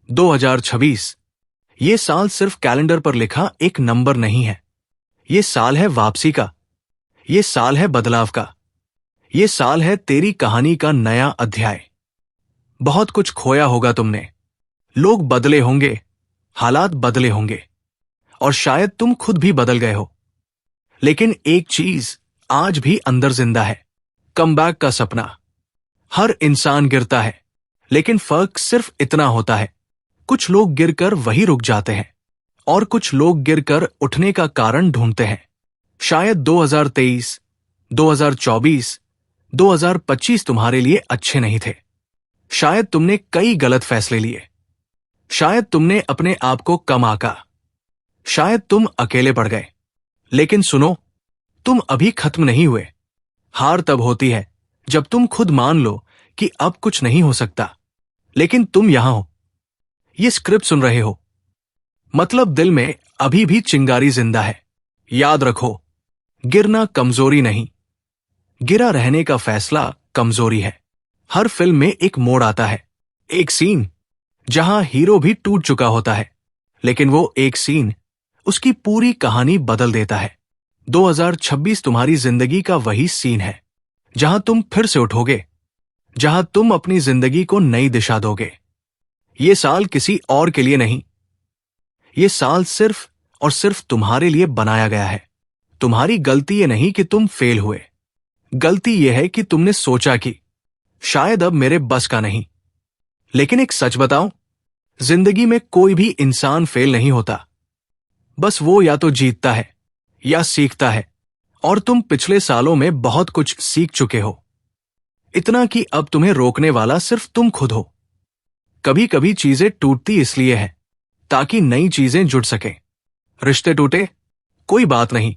2026 ये साल सिर्फ कैलेंडर पर लिखा एक नंबर नहीं है। ये साल है वापसी का। ये साल है बदलाव का। ये साल है तेरी कहानी का नया अध्याय। बहुत कुछ खोया होगा तुमने। लोग बदले होंगे, हालात बदले होंगे, और शायद तुम खुद भी बदल गए हो। लेकिन एक चीज आज भी अंदर जिंदा है, कमबैक का सपना। हर इंसान गिरता है, लेकिन फर्क सिर्फ इतना होता है, कुछ लोग गिरकर वही रुक जाते हैं और कुछ लोग गिरकर उठने का कारण ढूंढते हैं। शायद 2023, 2024, 2025 तुम्हारे लिए अच्छे नहीं थे। शायद तुमने कई गलत फैसले लिए। शायद तुमने अपने आप को कम आंका। शायद तुम अकेले पड़ गए। लेकिन सुनो, तुम अभी खत्म नहीं हुए। हार तब होती है जब तुम खुद मान लो कि अब कुछ नहीं हो सकता। लेकिन तुम यहां हो, ये स्क्रिप्ट सुन रहे हो, मतलब दिल में अभी भी चिंगारी जिंदा है। याद रखो, गिरना कमजोरी नहीं, गिरा रहने का फैसला कमजोरी है। हर फिल्म में एक मोड़ आता है, एक सीन जहां हीरो भी टूट चुका होता है, लेकिन वो एक सीन उसकी पूरी कहानी बदल देता है। 2026 तुम्हारी जिंदगी का वही सीन है जहां तुम फिर से उठोगे, जहां तुम अपनी जिंदगी को नई दिशा दोगे। ये साल किसी और के लिए नहीं, ये साल सिर्फ और सिर्फ तुम्हारे लिए बनाया गया है। तुम्हारी गलती ये नहीं कि तुम फेल हुए, गलती यह है कि तुमने सोचा कि शायद अब मेरे बस का नहीं। लेकिन एक सच बताऊं, जिंदगी में कोई भी इंसान फेल नहीं होता। बस वो या तो जीतता है या सीखता है, और तुम पिछले सालों में बहुत कुछ सीख चुके हो, इतना कि अब तुम्हें रोकने वाला सिर्फ तुम खुद हो। कभी कभी चीजें टूटती इसलिए है ताकि नई चीजें जुड़ सकें। रिश्ते टूटे, कोई बात नहीं,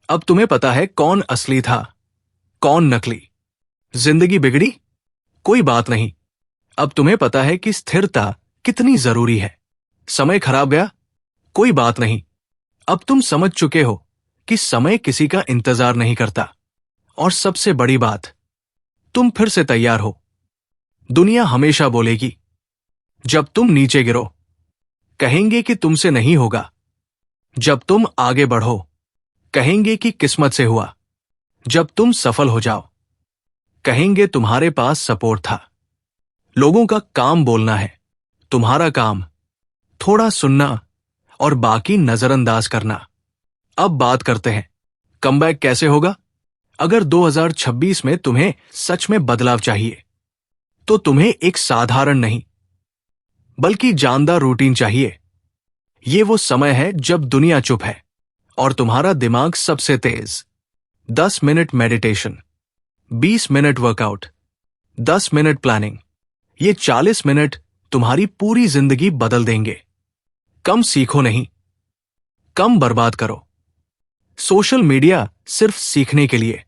अब तुम्हें पता है कौन असली था, कौन नकली। जिंदगी बिगड़ी, कोई बात नहीं, अब तुम्हें पता है कि स्थिरता कितनी जरूरी है। समय खराब गया, कोई बात नहीं, अब तुम समझ चुके हो कि समय किसी का इंतजार नहीं करता। और सबसे बड़ी बात, तुम फिर से तैयार हो। दुनिया हमेशा बोलेगी, जब तुम नीचे गिरो कहेंगे कि तुमसे नहीं होगा। जब तुम आगे बढ़ो कहेंगे कि किस्मत से हुआ। जब तुम सफल हो जाओ कहेंगे तुम्हारे पास सपोर्ट था। लोगों का काम बोलना है, तुम्हारा काम थोड़ा सुनना और बाकी नजरअंदाज करना। अब बात करते हैं, कमबैक कैसे होगा। अगर 2026 में तुम्हें सच में बदलाव चाहिए, तो तुम्हें एक साधारण नहीं बल्कि जानदार रूटीन चाहिए। ये वो समय है जब दुनिया चुप है और तुम्हारा दिमाग सबसे तेज। 10 minute meditation, 20 minute workout, 10 minute planning, ये 40 मिनट तुम्हारी पूरी जिंदगी बदल देंगे। कम सीखो नहीं, कम बर्बाद करो। सोशल मीडिया सिर्फ सीखने के लिए,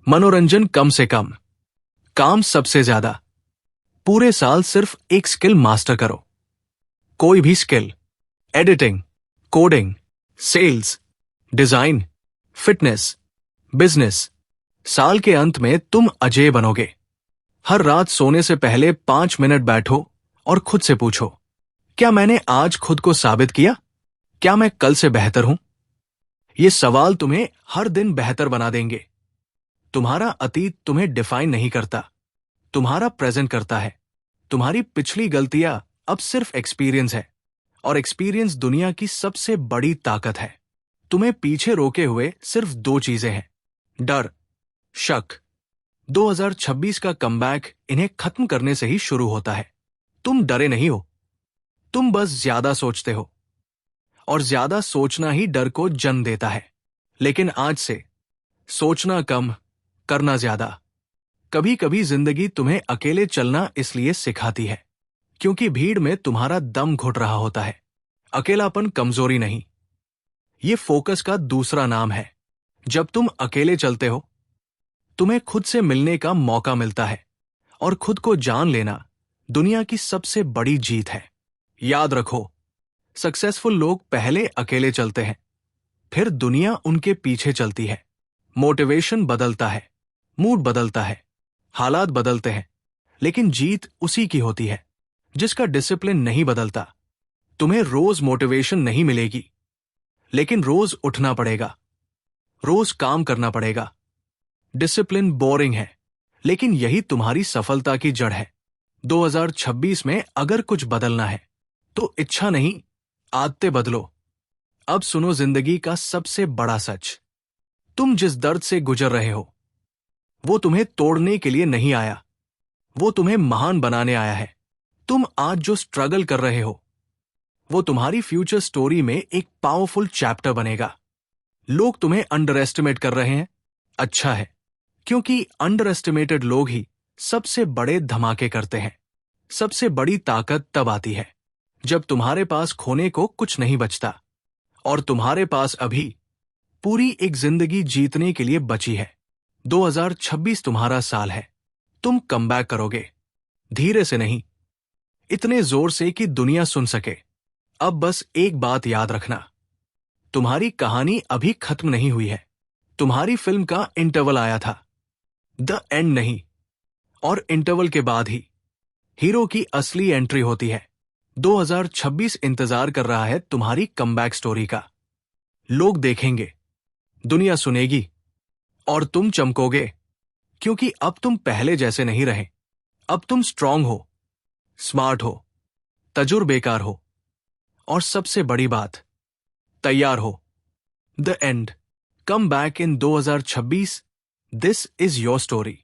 मनोरंजन कम से कम, काम सबसे ज्यादा। पूरे साल सिर्फ एक स्किल मास्टर करो, कोई भी skill. Editing, coding, sales, design, fitness, business. साल के अंत में तुम अजय बनोगे। हर रात सोने से पहले 5 मिनट बैठो और खुद से पूछो, क्या मैंने आज खुद को साबित किया? क्या मैं कल से बेहतर हूं? ये सवाल तुम्हें हर दिन बेहतर बना देंगे। तुम्हारा अतीत तुम्हें डिफाइन नहीं करता, तुम्हारा प्रेजेंट करता है। तुम्हारी पिछली गलतियां अब सिर्फ एक्सपीरियंस है, और एक्सपीरियंस दुनिया की सबसे बड़ी ताकत है। तुम्हें पीछे रोके हुए सिर्फ 2 चीजें हैं, डर, शक। 2026 का कमबैक इन्हें खत्म करने से ही शुरू होता है। तुम डरे नहीं हो, तुम बस ज्यादा सोचते हो, और ज्यादा सोचना ही डर को जन्म देता है। लेकिन आज से सोचना कम, करना ज्यादा। कभी कभी जिंदगी तुम्हें अकेले चलना इसलिए सिखाती है क्योंकि भीड़ में तुम्हारा दम घुट रहा होता है। अकेलापन कमजोरी नहीं, ये फोकस का दूसरा नाम है। जब तुम अकेले चलते हो, तुम्हें खुद से मिलने का मौका मिलता है, और खुद को जान लेना दुनिया की सबसे बड़ी जीत है। याद रखो, सक्सेसफुल लोग पहले अकेले चलते हैं, फिर दुनिया उनके पीछे चलती है। मोटिवेशन बदलता है, मूड बदलता है, हालात बदलते हैं, लेकिन जीत उसी की होती है जिसका डिसिप्लिन नहीं बदलता। तुम्हें रोज मोटिवेशन नहीं मिलेगी, लेकिन रोज उठना पड़ेगा, रोज काम करना पड़ेगा। डिसिप्लिन बोरिंग है, लेकिन यही तुम्हारी सफलता की जड़ है। 2026 में अगर कुछ बदलना है तो इच्छा नहीं, आदतें बदलो। अब सुनो जिंदगी का सबसे बड़ा सच। तुम जिस दर्द से गुजर रहे हो, वो तुम्हें तोड़ने के लिए नहीं आया, वो तुम्हें महान बनाने आया है। तुम आज जो स्ट्रगल कर रहे हो, वो तुम्हारी फ्यूचर स्टोरी में एक पावरफुल चैप्टर बनेगा। लोग तुम्हें अंडर एस्टिमेट कर रहे हैं, अच्छा है, क्योंकि अंडर एस्टिमेटेड लोग ही सबसे बड़े धमाके करते हैं। सबसे बड़ी ताकत तब आती है जब तुम्हारे पास खोने को कुछ नहीं बचता और तुम्हारे पास अभी पूरी एक जिंदगी जीतने के लिए बची है। 2026 तुम्हारा साल है। तुम कमबैक करोगे, धीरे से नहीं, इतने जोर से कि दुनिया सुन सके। अब बस एक बात याद रखना, तुम्हारी कहानी अभी खत्म नहीं हुई है। तुम्हारी फिल्म का इंटरवल आया था, द एंड नहीं। और इंटरवल के बाद ही हीरो की असली एंट्री होती है। 2026 इंतजार कर रहा है तुम्हारी कमबैक स्टोरी का। लोग देखेंगे, दुनिया सुनेगी और तुम चमकोगे, क्योंकि अब तुम पहले जैसे नहीं रहे। अब तुम स्ट्रांग हो, स्मार्ट हो, तजुर्बेकार हो और सबसे बड़ी बात, तैयार हो। The end, come back in 2026, this is your story.